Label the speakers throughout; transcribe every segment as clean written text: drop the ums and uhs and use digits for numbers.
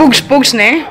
Speaker 1: Pugs-pugs ne?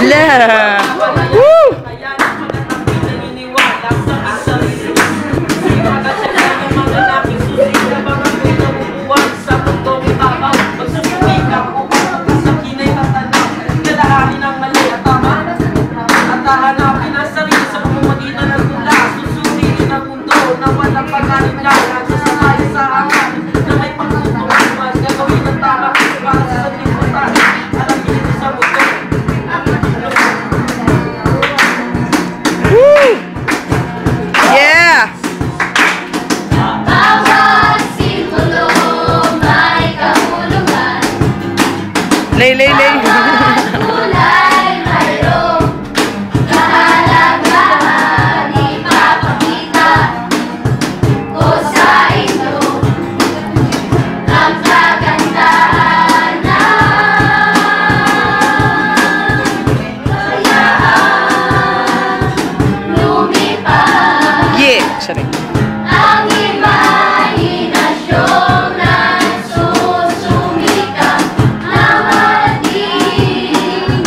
Speaker 1: Lay.
Speaker 2: Kulay mayroong kahalagahan, ipapakita ko sa inyo ang kagandahan ng hayaan lumipad.
Speaker 1: Yeah, sorry.
Speaker 2: Ang imahinasyong nagsusumikap na marating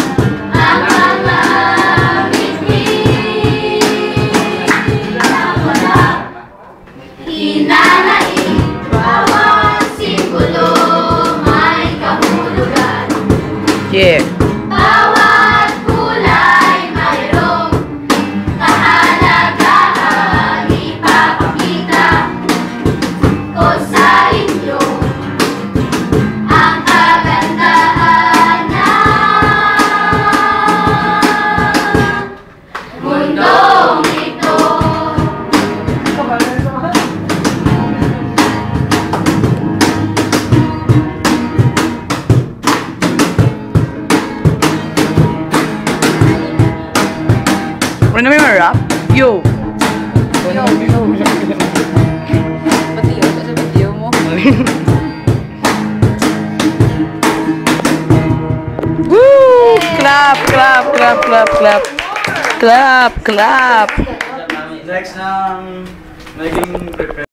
Speaker 2: ang mga bituin na wala hinanaing. Bawat simbolo may kahulugan.
Speaker 1: Yeah.
Speaker 2: Bawat kulay mayroong kahalagahan, ipapakita ko sa inyo ang kagandahan ng mundong ito.
Speaker 1: Ano may marap? Yo!
Speaker 3: Pati yun, sa video mo.
Speaker 1: Woo! Clap! Clap!
Speaker 4: Next ng naging